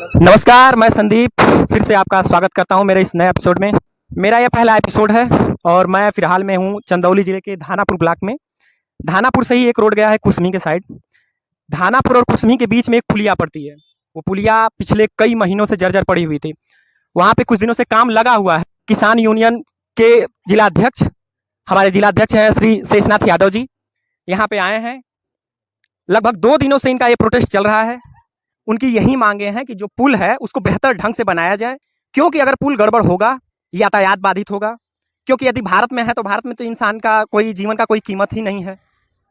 नमस्कार, मैं संदीप फिर से आपका स्वागत करता हूं मेरे इस नए एपिसोड में। मेरा यह पहला एपिसोड है और मैं फिलहाल में हूं चंदौली जिले के धानापुर ब्लॉक में। धानापुर से ही एक रोड गया है कुसमी के साइड। धानापुर और कुसमी के बीच में एक पुलिया पड़ती है। वो पुलिया पिछले कई महीनों से जर्जर पड़ी हुई थी। वहाँ पे कुछ दिनों से काम लगा हुआ है। किसान यूनियन के जिलाध्यक्ष, हमारे जिलाध्यक्ष हैं श्री शेषनाथ यादव जी, यहाँ पे आए हैं। लगभग 2 दिनों से इनका ये प्रोटेस्ट चल रहा है। उनकी यही मांगे हैं कि जो पुल है उसको बेहतर ढंग से बनाया जाए, क्योंकि अगर पुल गड़बड़ होगा यातायात बाधित होगा। क्योंकि यदि भारत में है तो भारत में तो इंसान का कोई जीवन का कोई कीमत ही नहीं है।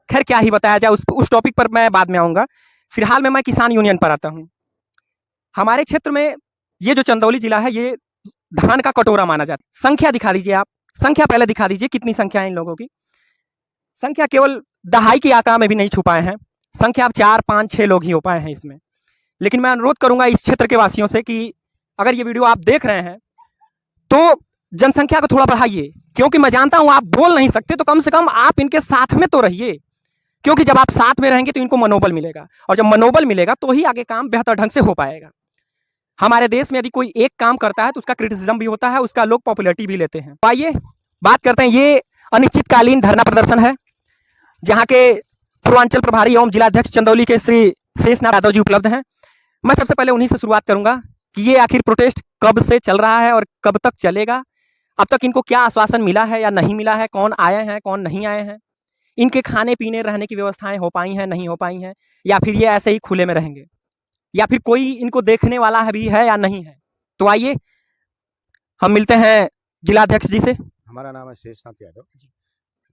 खैर क्या ही बताया जाए, उस टॉपिक पर मैं बाद में आऊँगा। फिलहाल में मैं किसान यूनियन पर आता हूँ। हमारे क्षेत्र में ये जो चंदौली जिला है ये धान का कटोरा माना जाता है। संख्या दिखा दीजिए आप, संख्या पहले दिखा दीजिए, कितनी संख्या है इन लोगों की। संख्या केवल दहाई की आंकड़ा में भी नहीं छू पाए हैं। संख्या अब 4, 5, 6 लोग ही हो पाए हैं इसमें। लेकिन मैं अनुरोध करूंगा इस क्षेत्र के वासियों से कि अगर ये वीडियो आप देख रहे हैं तो जनसंख्या को थोड़ा बढ़ाइए, क्योंकि मैं जानता हूं आप बोल नहीं सकते, तो कम से कम आप इनके साथ में तो रहिए। क्योंकि जब आप साथ में रहेंगे तो इनको मनोबल मिलेगा, और जब मनोबल मिलेगा तो ही आगे काम बेहतर ढंग से हो पाएगा। हमारे देश में यदि कोई एक काम करता है तो उसका क्रिटिसिज्म भी होता है, उसका लोग पॉपुलैरिटी भी लेते हैं। आइए बात करते हैं। ये अनिश्चितकालीन धरना प्रदर्शन है जहाँ के पूर्वांचल प्रभारी एवं जिलाध्यक्ष चंदौली के श्री शेषनाथ यादव जी उपलब्ध हैं। मैं सबसे पहले उन्हीं से शुरुआत करूंगा कि ये आखिर प्रोटेस्ट कब से चल रहा है और कब तक चलेगा। अब तक इनको क्या आश्वासन मिला है या नहीं मिला है, कौन आए हैं कौन नहीं आए हैं, इनके खाने पीने रहने की व्यवस्थाएं हो पाई हैं नहीं हो पाई हैं, या फिर ये ऐसे ही खुले में रहेंगे, या फिर कोई इनको देखने वाला भी है या नहीं है। तो आइए हम मिलते हैं जिलाध्यक्ष जी से। हमारा नाम है शेषनाथ यादव,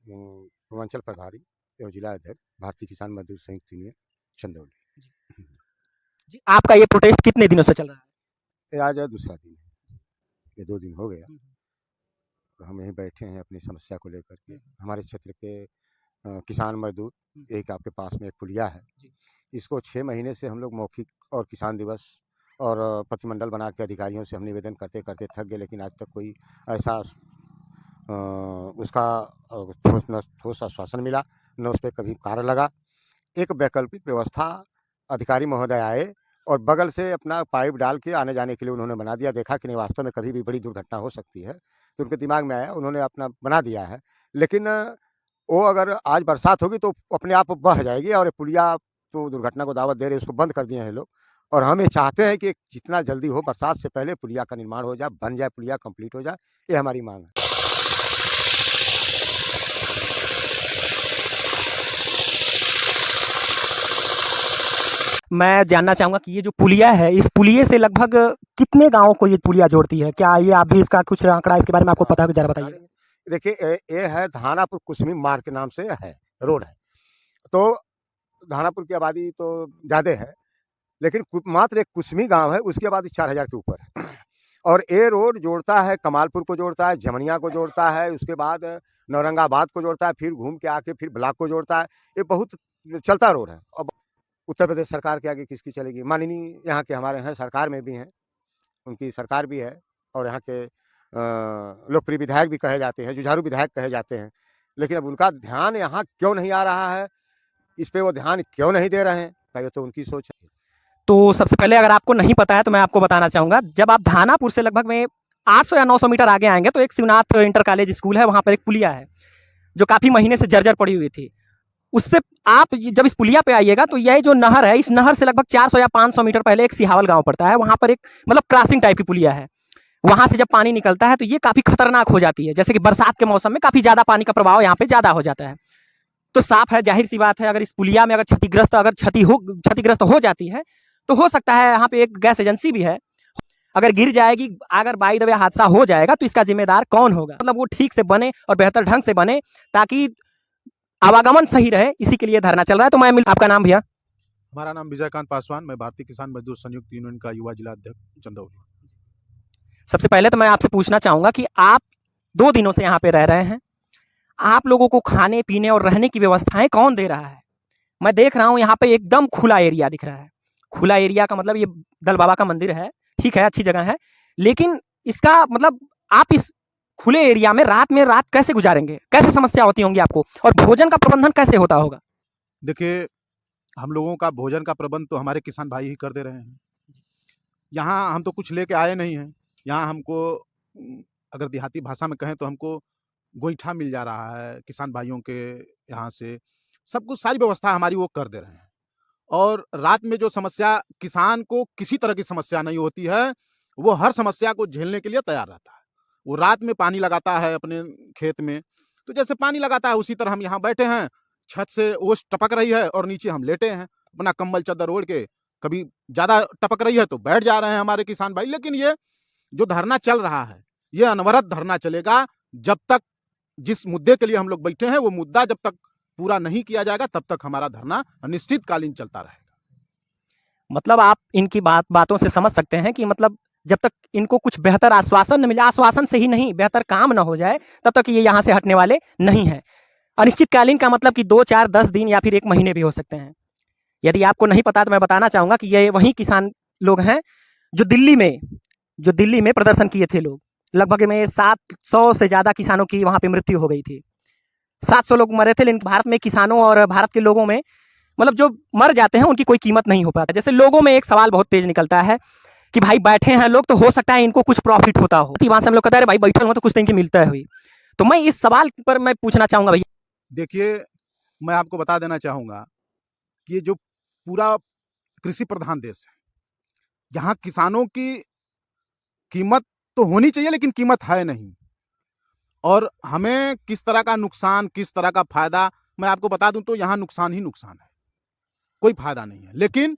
पूर्वांचल प्रभारी एवं जिला अध्यक्ष भारतीय किसान मजदूर संयुक्त यूनियन चंदौली। जी, आपका ये प्रोटेस्ट कितने दिनों से चल रहा है? ये आज दूसरा दिन है, ये 2 दिन हो गया और हम यहीं बैठे हैं अपनी समस्या को लेकर के। हमारे क्षेत्र के किसान मजदूर, एक आपके पास में एक पुलिया है, इसको 6 महीने से हम लोग मौखिक और किसान दिवस और प्रतिमंडल बना के अधिकारियों से हम निवेदन करते करते थक गए, लेकिन आज तक कोई ऐसा उसका ठोस आश्वासन मिला न उस पर कभी कार्य लगा। एक वैकल्पिक व्यवस्था अधिकारी महोदय आए और बगल से अपना पाइप डाल के आने जाने के लिए उन्होंने बना दिया। देखा कि नहीं वास्तव में कभी भी बड़ी दुर्घटना हो सकती है, तो उनके दिमाग में आया, उन्होंने अपना बना दिया है। लेकिन वो अगर आज बरसात होगी तो अपने आप बह जाएगी, और पुलिया तो दुर्घटना को दावत दे रहे, उसको बंद कर दिए हैं लोग। और हम ये चाहते हैं कि जितना जल्दी हो बरसात से पहले पुलिया का निर्माण हो जाए, बन जाए, पुलिया कंप्लीट हो जाए, ये हमारी मांग है। मैं जानना चाहूंगा कि ये जो पुलिया है, इस पुलिये से लगभग कितने गांवों को ये पुलिया जोड़ती है? क्या ये आप भी इसका कुछ आंकड़ा इसके बारे में आपको पता है, जरा बताइए। देखिए ये है धानापुर कुसमी मार्ग के नाम से है, रोड है। तो धानापुर की आबादी तो ज़्यादा है, लेकिन मात्र एक कुसमी गांव है, उसकी आबादी 4000 के ऊपर है। और ये रोड जोड़ता है कमालपुर को जोड़ता है, जमनिया को जोड़ता है, उसके बाद नौरंगाबाद को जोड़ता है, फिर घूम के आके फिर ब्लॉक को जोड़ता है। ये बहुत चलता रोड है। अब उत्तर प्रदेश सरकार के आगे किसकी चलेगी? माननीय यहाँ के हमारे हैं, सरकार में भी हैं, उनकी सरकार भी है, और यहाँ के लोकप्रिय विधायक भी कहे जाते हैं, जुझारू विधायक कहे जाते हैं। लेकिन अब उनका ध्यान यहाँ क्यों नहीं आ रहा है, इस पे वो ध्यान क्यों नहीं दे रहे हैं, पहले तो उनकी सोच है। तो सबसे पहले अगर आपको नहीं पता है तो मैं आपको बताना चाहूंगा, जब आप धानापुर से लगभग में 800 या 900 मीटर आगे आएंगे तो एक शिवनाथ इंटर कॉलेज स्कूल है, वहां पर एक पुलिया है जो काफी महीने से जर्जर पड़ी हुई थी। उससे आप जब इस पुलिया पे आइएगा तो यह जो नहर है, इस नहर से लगभग 400 या 500 मीटर पहले एक सिहावल गांव पड़ता है। वहां पर एक मतलब क्रॉसिंग टाइप की पुलिया है। वहां से जब पानी निकलता है तो ये काफी खतरनाक हो जाती है। जैसे कि बरसात के मौसम में काफी ज्यादा पानी का प्रभाव यहाँ पे ज्यादा हो जाता है। तो साफ है, जाहिर सी बात है, अगर इस पुलिया में अगर क्षतिग्रस्त हो जाती है तो हो सकता है यहाँ पे एक गैस एजेंसी भी है, अगर गिर जाएगी, अगर बाई द वे हादसा हो जाएगा तो इसका जिम्मेदार कौन होगा? मतलब वो ठीक से बने और बेहतर ढंग से बने ताकि आवागमन सही रहे, इसी के लिए धरना चल रहा है। तो मैं आपका नाम भैया? हमारा नाम विजयकांत पासवान, मैं भारतीय किसान मजदूर संयुक्त यूनियन का युवा जिला अध्यक्ष चंदौली। सबसे पहले तो मैं आपसे पूछना चाहूंगा कि आप 2 दिनों से यहाँ पे रह रहे हैं, आप लोगों को खाने पीने और रहने की व्यवस्थाएं कौन दे रहा है? मैं देख रहा हूँ यहाँ पे एकदम खुला एरिया दिख रहा है। खुला एरिया का मतलब ये दल बाबा का मंदिर है, ठीक है, अच्छी जगह है, लेकिन इसका मतलब आप इस खुले एरिया में रात कैसे गुजारेंगे? कैसे समस्या होती होंगी आपको, और भोजन का प्रबंधन कैसे होता होगा? देखिए, हम लोगों का भोजन का प्रबंध तो हमारे किसान भाई ही कर दे रहे हैं। यहाँ हम तो कुछ लेके आए नहीं हैं। यहाँ हमको अगर देहाती भाषा में कहें तो हमको गोईठा मिल जा रहा है किसान भाइयों के यहाँ से। सब कुछ सारी व्यवस्था हमारी वो कर दे रहे हैं। और रात में जो समस्या किसान को किसी तरह की समस्या नहीं होती है, वो हर समस्या को झेलने के लिए तैयार रहता है। वो रात में पानी लगाता है अपने खेत में, तो जैसे पानी लगाता है उसी तरह हम यहाँ बैठे हैं, छत से ओस टपक रही है और नीचे हम लेटे हैं अपना कंबल चादर ओढ़ के। कभी ज़्यादा टपक रही है तो बैठ जा रहे हैं हमारे किसान भाई। लेकिन ये जो धरना चल रहा है, ये अनवरत धरना चलेगा जब तक जिस मुद्दे के लिए हम लोग बैठे हैं वो मुद्दा जब तक पूरा नहीं किया जाएगा तब तक हमारा धरना अनिश्चितकालीन चलता रहेगा। मतलब आप इनकी बातों से समझ सकते हैं कि मतलब जब तक इनको कुछ बेहतर आश्वासन न मिले, आश्वासन से ही नहीं, बेहतर काम न हो जाए, तब तक ये यहाँ से हटने वाले नहीं हैं। अनिश्चितकालीन का मतलब कि 2, 4, 10 दिन या फिर 1 महीने भी हो सकते हैं। यदि आपको नहीं पता तो मैं बताना चाहूँगा कि ये वही किसान लोग हैं जो दिल्ली में प्रदर्शन किए थे लोग। लगभग में 700 से ज़्यादा किसानों की वहाँ पे मृत्यु हो गई थी। 700 लोग मरे थे, लेकिन भारत में किसानों और भारत के लोगों में मतलब जो मर जाते हैं उनकी कोई कीमत नहीं हो पाता। जैसे लोगों में एक सवाल बहुत तेज निकलता है कि भाई बैठे हैं लोग तो हो सकता है इनको कुछ प्रॉफिट होता हो। वहाँ से हम लोग कहते हैं भाई बैठे हुए तो कुछ तो इनकी मिलता है हुई। तो मैं इस सवाल पर मैं पूछना चाहूँगा भैया। देखिए, मैं आपको बता देना चाहूँगा कि ये जो पूरा कृषि प्रधान देश है, यहाँ किसानों की कीमत तो होनी चाहिए लेकिन कीमत है नहीं। और हमें किस तरह का नुकसान, किस तरह का फायदा, मैं आपको बता दूं तो यहाँ नुकसान ही नुकसान है, कोई फायदा नहीं है। लेकिन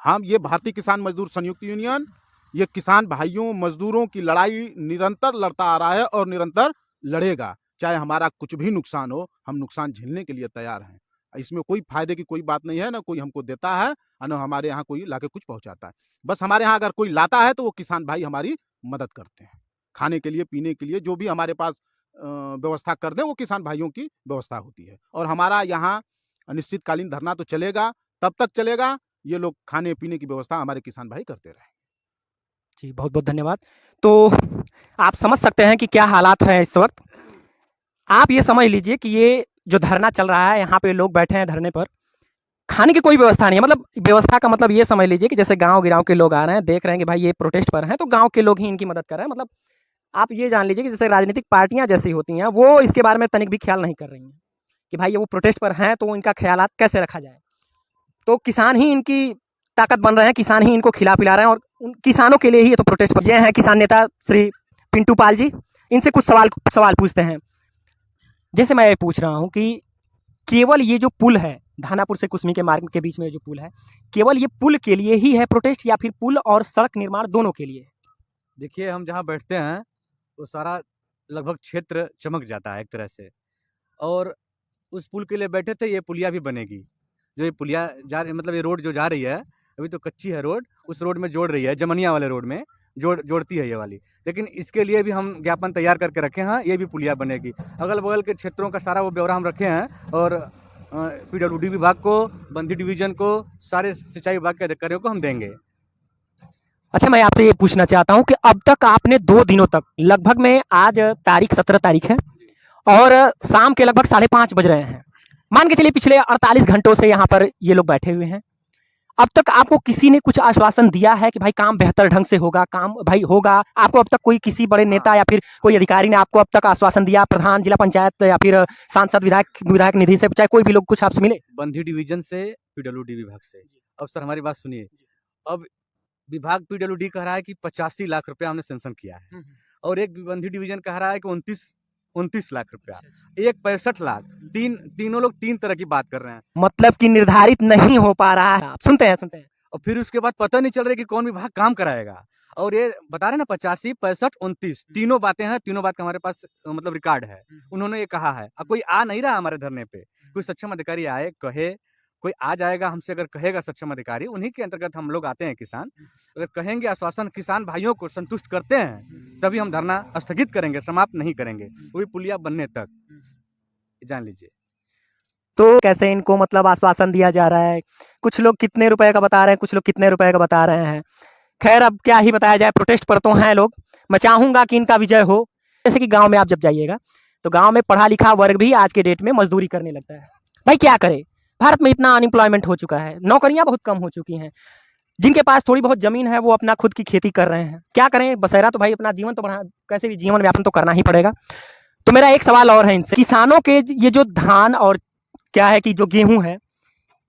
हम ये भारतीय किसान मजदूर संयुक्त यूनियन, ये किसान भाइयों मजदूरों की लड़ाई निरंतर लड़ता आ रहा है और निरंतर लड़ेगा। चाहे हमारा कुछ भी नुकसान हो, हम नुकसान झेलने के लिए तैयार हैं। इसमें कोई फायदे की कोई बात नहीं है, ना कोई हमको देता है और ना हमारे यहाँ कोई लाके कुछ पहुँचाता है। बस हमारे यहाँ अगर कोई लाता है तो वो किसान भाई हमारी मदद करते हैं। खाने के लिए, पीने के लिए जो भी हमारे पास व्यवस्था कर दें वो किसान भाइयों की व्यवस्था होती है। और हमारा यहाँ अनिश्चितकालीन धरना तो चलेगा, तब तक चलेगा ये लोग खाने पीने की व्यवस्था हमारे किसान भाई करते रहे। जी, बहुत बहुत धन्यवाद। तो आप समझ सकते हैं कि क्या हालात हैं इस वक्त। आप ये समझ लीजिए कि ये जो धरना चल रहा है, यहाँ पे लोग बैठे हैं धरने पर, खाने की कोई व्यवस्था नहीं है। मतलब व्यवस्था का मतलब ये समझ लीजिए कि जैसे गाँव के लोग आ रहे हैं, देख रहे हैं कि भाई ये प्रोटेस्ट पर हैं, तो गाँव के लोग ही इनकी मदद कर रहे हैं। मतलब आप ये जान लीजिए कि जैसे राजनीतिक पार्टियां जैसी होती हैं, वो इसके बारे में तनिक भी ख्याल नहीं कर रही हैं कि भाई ये वो प्रोटेस्ट पर हैं तो इनका ख्यालात कैसे रखा जाए। तो किसान ही इनकी ताकत बन रहे हैं, किसान ही इनको खिला पिला रहे हैं और उन किसानों के लिए ही ये तो प्रोटेस्ट पर। ये हैं किसान नेता श्री पिंटू पाल जी, इनसे कुछ सवाल पूछते हैं। जैसे मैं पूछ रहा हूँ कि केवल ये जो पुल है, धानापुर से कुसमी के मार्ग के बीच में जो पुल है, केवल ये पुल के लिए ही है प्रोटेस्ट या फिर पुल और सड़क निर्माण दोनों के लिए? देखिए, हम जहाँ बैठते हैं वो सारा लगभग क्षेत्र चमक जाता है एक तरह से। और उस पुल के लिए बैठे थे, ये पुलिया भी बनेगी। जो ये पुलिया मतलब ये रोड जो जा रही है, अभी तो कच्ची है रोड, उस रोड में जोड़ रही है, जमनिया वाले रोड में जोड़ती है ये वाली। लेकिन इसके लिए भी हम ज्ञापन तैयार करके रखे हैं, ये भी पुलिया बनेगी। अगल बगल के क्षेत्रों का सारा वो ब्यौरा हम रखे हैं और PWD विभाग को, बंदी डिवीजन को, सारे सिंचाई विभाग के अधिकारियों को हम देंगे। अच्छा, मैं आपसे ये पूछना चाहता हूँ कि अब तक आपने 2 दिनों तक, लगभग में आज तारीख 17 तारीख है और शाम के लगभग 5:30 बज रहे हैं, मान के चलिए पिछले 48 घंटों से यहाँ पर ये लोग बैठे हुए हैं। अब तक आपको किसी ने कुछ आश्वासन दिया है कि भाई काम बेहतर ढंग से होगा, काम भाई होगा? आपको अब तक कोई किसी बड़े नेता या फिर कोई अधिकारी ने आपको अब तक आश्वासन दिया, प्रधान, जिला पंचायत या फिर सांसद, विधायक निधि से, चाहे कोई भी लोग कुछ आपसे मिले? बंदी डिवीजन से, PWD विभाग से। अब सर हमारी बात सुनिए, अब विभाग PWD कह रहा है कि 85 लाख रुपया हमने सेंक्शन किया है और एक बंदी डिवीजन कह रहा है कि 29 लाख रुपया, एक 65 लाख। तीनों लोग 3 तरह की बात कर रहे हैं, मतलब कि निर्धारित नहीं हो पा रहा है। सुनते हैं और फिर उसके बाद पता नहीं चल रहा कि कौन विभाग काम कराएगा। और ये बता रहे ना 85, 65, 29 तीनों बातें हैं, तीनों बात का हमारे पास मतलब रिकॉर्ड है। उन्होंने ये कहा है। अब कोई आ नहीं रहा हमारे धरने पे, कोई सक्षम अधिकारी आए कहे, कोई आ जाएगा हमसे, अगर कहेगा सक्षम अधिकारी, उन्हीं के अंतर्गत हम लोग आते हैं किसान। अगर कहेंगे, आश्वासन किसान भाइयों को संतुष्ट करते हैं, तभी हम धरना स्थगित करेंगे, समाप्त नहीं करेंगे, वही पुलिया बनने तक, जान लीजिए। तो कैसे इनको मतलब आश्वासन दिया जा रहा है? कुछ लोग कितने रुपए का बता रहे हैं, कुछ लोग कितने रुपए का बता रहे हैं। खैर, अब क्या ही बताया जाए, प्रोटेस्ट पर तो हैं लोग। मैं चाहूंगा कि इनका विजय हो। जैसे कि गांव में आप जब जाइएगा तो गांव में पढ़ा लिखा वर्ग भी आज के डेट में मजदूरी करने लगता है। भाई क्या करे, भारत में इतना अनएम्प्लॉयमेंट हो चुका है, नौकरियां बहुत कम हो चुकी हैं। जिनके पास थोड़ी बहुत जमीन है वो अपना खुद की खेती कर रहे हैं। क्या करें, बसेरा तो भाई अपना जीवन तो बढ़ा, कैसे भी जीवन व्यापन तो करना ही पड़ेगा। तो मेरा एक सवाल और है इनसे, किसानों के ये जो धान और क्या है कि जो गेहूं है,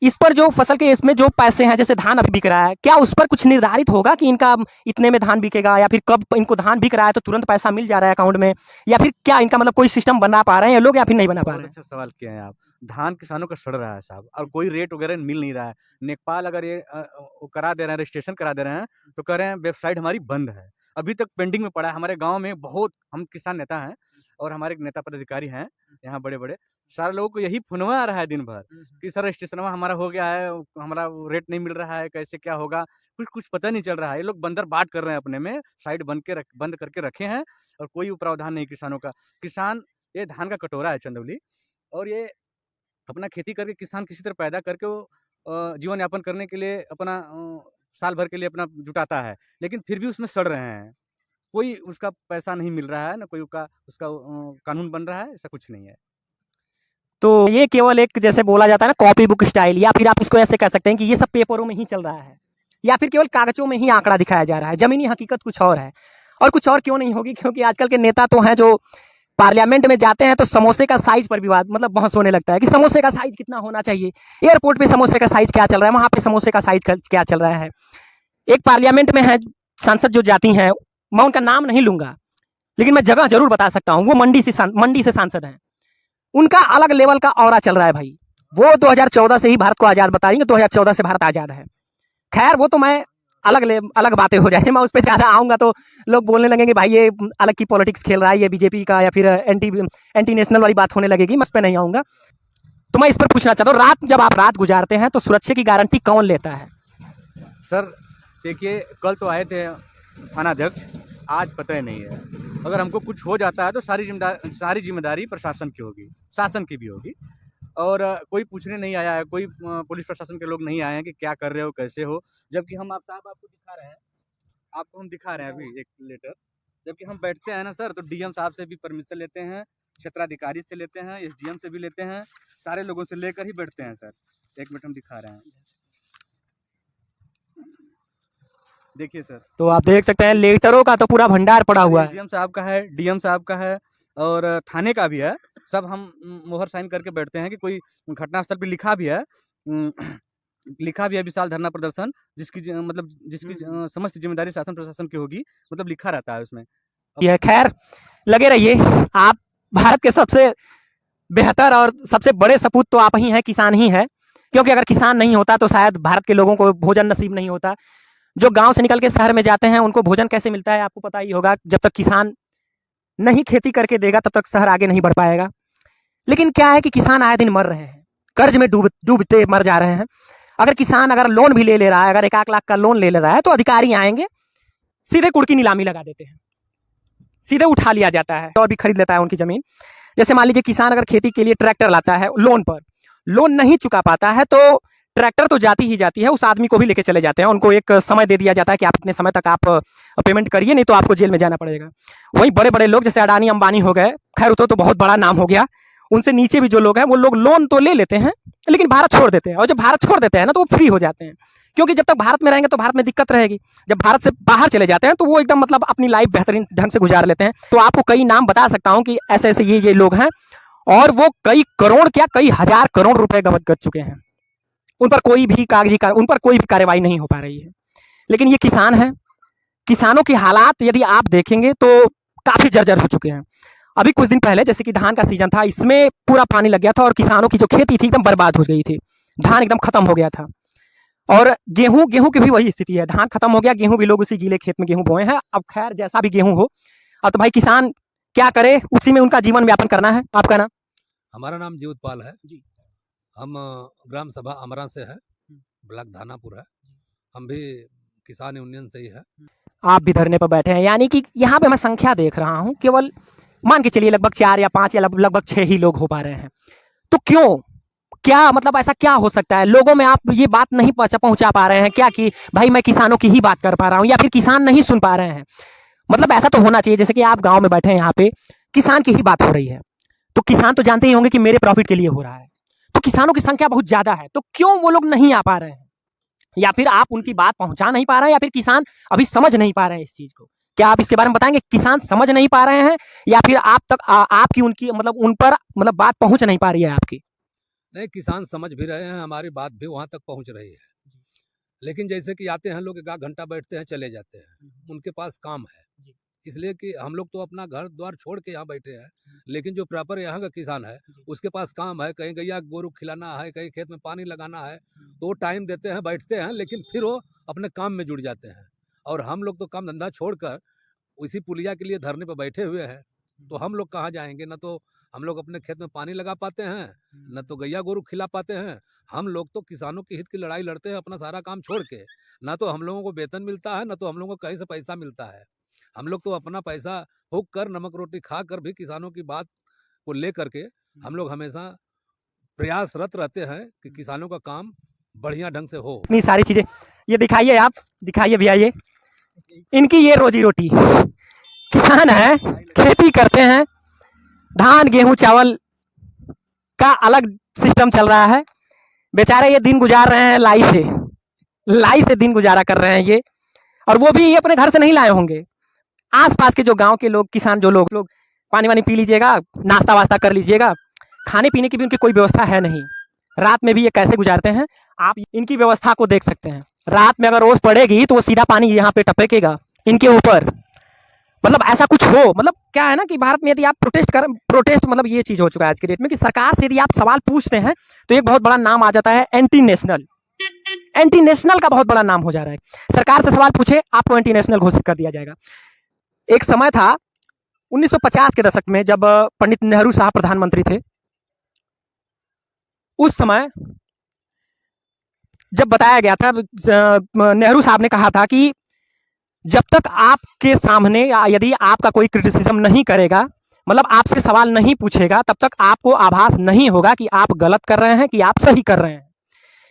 इस पर जो फसल के इसमें जो पैसे हैं, जैसे धान अभी बिक रहा है, क्या उस पर कुछ निर्धारित होगा कि इनका इतने में धान बिकेगा, या फिर कब इनको धान बिक रहा है तो तुरंत पैसा मिल जा रहा है अकाउंट में, या फिर क्या इनका मतलब कोई सिस्टम बना पा रहे हैं ये लोग, या फिर नहीं बना पा बहुत रहे हैं? अच्छा सवाल किए हैं आप। धान किसानों का सड़ रहा है साहब, और कोई रेट वगैरह मिल नहीं रहा है। नेपाल अगर ये वो करा दे रहे हैं, रजिस्ट्रेशन करा दे रहे हैं, तो कह रहे हैं वेबसाइट हमारी बंद है। अभी तक पेंडिंग में पड़ा है। हमारे गाँव में बहुत, हम किसान नेता हैं और हमारे नेता पदाधिकारी हैं यहाँ बड़े-बड़े, सारे लोगों को यही फ़ोनवा आ रहा है दिन भर कि सर रजिस्ट्रेशनवा हमारा हो गया है, हमारा रेट नहीं मिल रहा है, कैसे क्या होगा? कुछ पता नहीं चल रहा है। ये लोग बंदर बाट कर रहे हैं अपने में, साइट बंद करके रखे हैं और कोई प्रावधान नहीं किसानों का। किसान, ये धान का कटोरा है चंदौली, और ये अपना खेती करके किसान किसी तरह पैदा करके वो जीवन यापन करने के लिए अपना साल भर के लिए अपना जुटाता है, लेकिन फिर भी उसमें सड़ रहे हैं। कोई उसका पैसा नहीं मिल रहा है, ना कोई उसका कानून बन रहा है, ऐसा कुछ नहीं है। तो ये केवल एक, जैसे बोला जाता है ना, कॉपी बुक स्टाइल, या फिर आप इसको ऐसे कह सकते हैं कि ये सब पेपरों में ही चल रहा है, या फिर केवल कागजों में ही आंकड़ा दिखाया जा रहा है। जमीनी हकीकत कुछ और है, और कुछ और क्यों नहीं होगी, क्योंकि आजकल के नेता तो हैं जो पार्लियामेंट में जाते हैं तो समोसे का साइज पर विवाद, मतलब बहस होने लगता है कि समोसे का साइज कितना होना चाहिए, एयरपोर्ट पे समोसे का साइज क्या चल रहा है, वहां पे समोसे का साइज क्या चल रहा है। एक पार्लियामेंट में है सांसद जो जाती हैं, मैं उनका नाम नहीं लूंगा, लेकिन मैं जगह जरूर बता सकता हूँ, वो मंडी से सांसद हैं। उनका अलग लेवल का ऑरा चल रहा है भाई। वो 2014 से ही भारत को आजाद बताएंगे, 2014 से भारत आजाद है। खैर वो तो मैं अलग बातें हो जाएंगी, मैं उस पर ज़्यादा आऊँगा तो लोग बोलने लगेंगे भाई ये अलग की पॉलिटिक्स खेल रहा है, ये बीजेपी का, या फिर एंटी नेशनल वाली बात होने लगेगी, मैं उस पर नहीं आऊँगा। तो मैं इस पर पूछना चाहता हूँ, रात जब आप रात गुजारते हैं तो सुरक्षा की गारंटी कौन लेता है? सर देखिए, कल तो आए थे थानाध्यक्ष, आज पता ही नहीं है। अगर हमको कुछ हो जाता है तो सारी जिम्मेदारी प्रशासन की होगी, शासन की भी होगी, और कोई पूछने नहीं आया है, कोई पुलिस प्रशासन के लोग नहीं आए हैं कि क्या कर रहे हो, कैसे हो। जबकि हम आपको दिखा रहे हैं, आपको हम दिखा रहे हैं अभी एक लेटर। जबकि हम बैठते हैं ना सर, तो डीएम साहब से भी परमिशन लेते हैं, क्षेत्राधिकारी से लेते हैं, एसडीएम से भी लेते हैं, सारे लोगों से लेकर ही बैठते हैं सर। एक मिनट हम दिखा रहे हैं, देखिए सर। तो आप देख सकते हैं लेटरों का तो पूरा भंडार पड़ा हुआ है। एसडीएम साहब का है, डीएम साहब का है, और थाने का भी है। सब हम मोहर साइन करके बैठते हैं कि कोई घटनास्थल पे लिखा भी है, लिखा भी है विशाल धरना प्रदर्शन, जिसकी समस्त जिम्मेदारी शासन प्रशासन की होगी, मतलब लिखा रहता है उसमें। ये खैर लगे रहिए, आप भारत के सबसे बेहतर और सबसे बड़े सपूत तो आप ही हैं, किसान ही है। क्योंकि अगर किसान नहीं होता तो शायद भारत के लोगों को भोजन नसीब नहीं होता। जो गांव से निकल के शहर में जाते हैं उनको भोजन कैसे मिलता है आपको पता ही होगा। जब तक किसान नहीं खेती करके देगा तब तक शहर आगे नहीं बढ़ पाएगा। लेकिन क्या है कि किसान आए दिन मर रहे हैं, कर्ज में डूबते मर जा रहे हैं। अगर किसान अगर लोन भी ले रहा है, अगर 1 लाख का लोन ले रहा है, तो अधिकारी आएंगे, सीधे कुड़की नीलामी लगा देते हैं, सीधे उठा लिया जाता है और भी खरीद लेता है उनकी जमीन। जैसे मान लीजिए किसान अगर खेती के लिए ट्रैक्टर लाता है लोन पर, लोन नहीं चुका पाता है तो ट्रैक्टर तो जाती ही जाती है, उस आदमी को भी लेके चले जाते हैं। उनको एक समय दे दिया जाता है कि आप इतने समय तक आप पेमेंट करिए, नहीं तो आपको जेल में जाना पड़ेगा। वहीं बड़े बड़े लोग जैसे अडानी अंबानी हो गए, खैर तो बहुत बड़ा नाम हो गया, उनसे नीचे भी जो लोग हैं वो लोग लोन तो ले लेते हैं लेकिन भारत छोड़ देते हैं। और जब भारत छोड़ देते हैं ना तो वो फ्री हो जाते हैं, क्योंकि जब तक भारत में रहेंगे तो भारत में दिक्कत रहेगी। जब भारत से बाहर चले जाते हैं तो वो एकदम मतलब अपनी लाइफ बेहतरीन ढंग से गुजार लेते हैं। तो आपको कई नाम बता सकता हूँ कि ऐसे ऐसे ये लोग हैं, और वो कई करोड़ क्या कई हजार करोड़ रुपए गबन कर चुके हैं। उन पर कोई भी उन पर कोई भी कार्रवाई नहीं हो पा रही है। लेकिन ये किसान है, किसानों की हालात यदि आप देखेंगे तो काफी जर्जर हो चुके हैं। अभी कुछ दिन पहले जैसे कि धान का सीजन था, इसमें पूरा पानी लग गया था और किसानों की जो खेती थी एकदम बर्बाद हो गई थी, धान एकदम खत्म हो गया था। और गेहूं की भी वही स्थिति है, धान खत्म हो गया, गेहूं भी लोग उसी गीले खेत में गेहूं बोए हैं। अब खैर जैसा भी गेहूं हो, अब तो भाई किसान क्या करे, उसी में उनका जीवन व्यापन करना है। आपका नाम? हमारा नाम जीवतपाल है जी। हम ग्राम सभा अमरा से है, ब्लॉक धानापुर है। हम भी किसान यूनियन से ही है। आप भी धरने पर बैठे हैं, यानी कि यहाँ पे मैं संख्या देख रहा हूँ, केवल मान के चलिए लगभग 4 या 5 या लगभग 6 ही लोग हो पा रहे हैं। तो क्यों, क्या मतलब ऐसा क्या हो सकता है? लोगों में आप ये बात नहीं पहुंचा पा रहे हैं क्या कि भाई मैं किसानों की ही बात कर पा रहा हूँ, या फिर किसान नहीं सुन पा रहे हैं? मतलब ऐसा तो होना चाहिए, जैसे कि आप गाँव में बैठे हैं, यहाँ पे किसान की ही बात हो रही है, तो किसान तो जानते ही होंगे कि मेरे प्रॉफिट के लिए हो रहा है। तो किसानों की संख्या बहुत ज्यादा है, तो क्यों वो लोग नहीं आ पा रहे हैं? या फिर आप उनकी बात पहुंचा नहीं पा रहे हैं, या फिर किसान अभी समझ नहीं पा रहे हैं इस चीज को? क्या आप इसके बारे में बताएंगे? किसान समझ नहीं पा रहे हैं या फिर आप तक आपकी उनकी मतलब उन पर मतलब बात पहुंच नहीं पा रही है आपकी? नहीं, किसान समझ भी रहे हैं, हमारी बात भी वहाँ तक पहुँच रही है। लेकिन जैसे कि आते हैं लोग, एक आध घंटा बैठते हैं, चले जाते हैं, उनके पास काम है। इसलिए कि हम लोग तो अपना घर द्वार छोड़ के यहाँ बैठे हैं, लेकिन जो प्रॉपर यहाँ का किसान है उसके पास काम है, कहीं गैया गोरू खिलाना है, कहीं खेत में पानी लगाना है, तो वो टाइम देते हैं, बैठते हैं, लेकिन फिर वो अपने काम में जुड़ जाते हैं। और हम लोग तो काम धंधा छोड़कर उसी पुलिया के लिए धरने पर बैठे हुए हैं, तो हम लोग कहाँ जाएंगे? न तो हम लोग अपने खेत में पानी लगा पाते हैं, न तो गैया गोरू खिला पाते हैं। हम लोग तो किसानों के हित की लड़ाई लड़ते हैं अपना सारा काम छोड़ के। ना तो हम लोगों को वेतन मिलता है, ना तो हम लोगों को कहीं से पैसा मिलता है। हम लोग तो अपना पैसा फूंक कर, नमक रोटी खा कर भी किसानों की बात को लेकर के हम लोग हमेशा प्रयासरत रहते हैं कि किसानों का काम बढ़िया ढंग से हो। इतनी सारी चीजें ये दिखाइए, आप दिखाइए भैया, ये इनकी ये रोजी रोटी। किसान है, खेती करते हैं, धान गेहूं चावल का अलग सिस्टम चल रहा है। बेचारे ये दिन गुजार रहे हैं लाई से दिन गुजारा कर रहे हैं ये, और वो भी ये अपने घर से नहीं लाए होंगे। आसपास के जो गांव के लोग, किसान जो लोग पानी वानी पी लीजिएगा, नाश्ता वास्ता कर लीजिएगा, खाने पीने की भी उनकी कोई व्यवस्था है नहीं। रात में भी ये कैसे गुजारते हैं, आप इनकी व्यवस्था को देख सकते हैं। रात में अगर ओस पड़ेगी तो वो सीधा पानी यहाँ पे टपकेगा इनके ऊपर। मतलब ऐसा कुछ हो, मतलब क्या है ना कि भारत में यदि आप प्रोटेस्ट मतलब ये चीज हो चुका है आज के डेट में कि सरकार से यदि आप सवाल पूछते हैं तो एक बहुत बड़ा नाम आ जाता है एंटी नेशनल। एंटी नेशनल का बहुत बड़ा नाम हो जा रहा है। सरकार से सवाल पूछे, आपको एंटी नेशनल घोषित कर दिया जाएगा। एक समय था 1950 के दशक में, जब पंडित नेहरू साहब प्रधानमंत्री थे। उस समय जब बताया गया था, नेहरू साहब ने कहा था कि जब तक आपके सामने यदि आपका कोई क्रिटिसिज्म नहीं करेगा, मतलब आपसे सवाल नहीं पूछेगा, तब तक आपको आभास नहीं होगा कि आप गलत कर रहे हैं कि आप सही कर रहे हैं।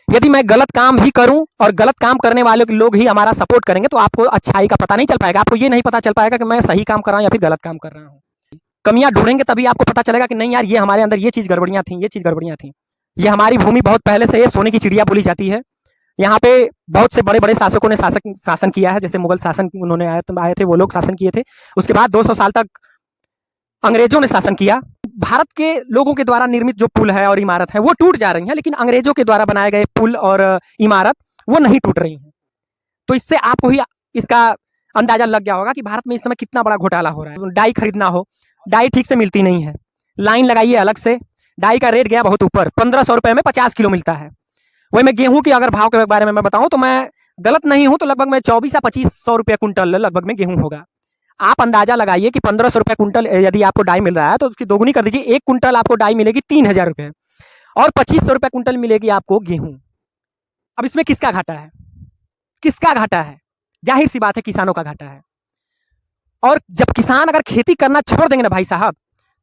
यदि मैं गलत काम ही करूं और गलत काम करने वाले लोग ही हमारा सपोर्ट करेंगे तो आपको अच्छाई का पता नहीं चल पाएगा। आपको ये नहीं पता चल पाएगा कि मैं सही काम कर रहा हूं या फिर गलत काम कर रहा हूं। कमियां ढूंढेंगे तभी आपको पता चलेगा कि नहीं यार, ये हमारे अंदर ये चीज गड़बड़ियां थी, ये चीज गड़बड़ियां थी। ये हमारी भूमि बहुत पहले से सोने की चिड़िया बोली जाती है। यहाँ पे बहुत से बड़े बड़े शासकों ने शासन किया है। जैसे मुगल शासन उन्होंने आए थे, वो लोग शासन किए थे। उसके बाद 200 साल तक अंग्रेजों ने शासन किया। भारत के लोगों के द्वारा निर्मित जो पुल है और इमारत है वो टूट जा रही हैं, लेकिन अंग्रेजों के द्वारा बनाए गए पुल और इमारत वो नहीं टूट रही हैं। तो इससे आपको ही इसका अंदाजा लग गया होगा कि भारत में इस समय कितना बड़ा घोटाला हो रहा है। डाई खरीदना हो, डाई ठीक से मिलती नहीं है, लाइन लगाइए अलग से। डाई का रेट गया बहुत ऊपर, 1500 रुपए में 50 किलो मिलता है। वही मैं गेहूं की अगर भाव के बारे में मैं बताऊं तो मैं गलत नहीं हूं तो लगभग में 24 या 2500 रुपये कुंटल लगभग में गेहूं होगा। आप अंदाजा लगाइए कि 1500 रुपये कुंटल यदि आपको डाई मिल रहा है तो उसकी दोगुनी कर दीजिए। एक कुंटल आपको डाई मिलेगी 3000 रुपये, और 2500 रुपये कुंटल मिलेगी आपको गेहूं। अब इसमें किसका घाटा है? किसका घाटा है? जाहिर सी बात है किसानों का घाटा है। और जब किसान अगर खेती करना छोड़ देंगे ना भाई साहब,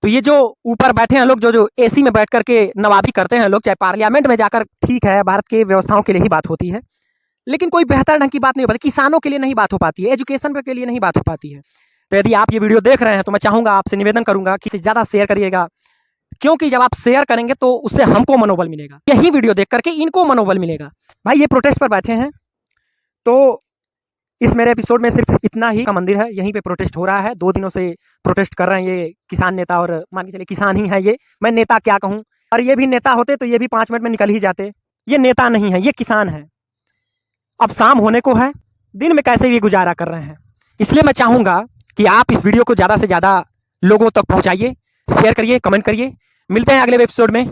तो ये जो ऊपर बैठे हैं लोग, जो एसी में बैठ करके नवाबी करते हैं लोग, चाहे पार्लियामेंट में जाकर, ठीक है भारत के व्यवस्थाओं के लिए ही बात होती है, लेकिन कोई बेहतर ढंग की बात नहीं हो पाती, किसानों के लिए नहीं बात हो पाती है, एजुकेशन के लिए नहीं बात हो पाती है। तो यदि आप ये वीडियो देख रहे हैं तो मैं चाहूंगा, आपसे निवेदन करूंगा कि ज़्यादा शेयर करिएगा, क्योंकि जब आप शेयर करेंगे तो उससे हमको मनोबल मिलेगा। यही वीडियो देख करके इनको मनोबल मिलेगा। भाई ये प्रोटेस्ट पर बैठे हैं, तो इस मेरे एपिसोड में सिर्फ इतना ही का मंदिर है, यहीं पे प्रोटेस्ट हो रहा है। 2 दिनों से प्रोटेस्ट कर रहे हैं ये किसान नेता, और मान के चलिए किसान ही है ये, मैं नेता क्या कहूँ। और ये भी नेता होते तो ये भी 5 मिनट में निकल ही जाते। ये नेता नहीं है, ये किसान है। अब शाम होने को है, दिन में कैसे भी गुजारा कर रहे हैं। इसलिए मैं चाहूँगा कि आप इस वीडियो को ज़्यादा से ज़्यादा लोगों तक पहुँचाइए, शेयर करिए, कमेंट करिए। मिलते हैं अगले एपिसोड में।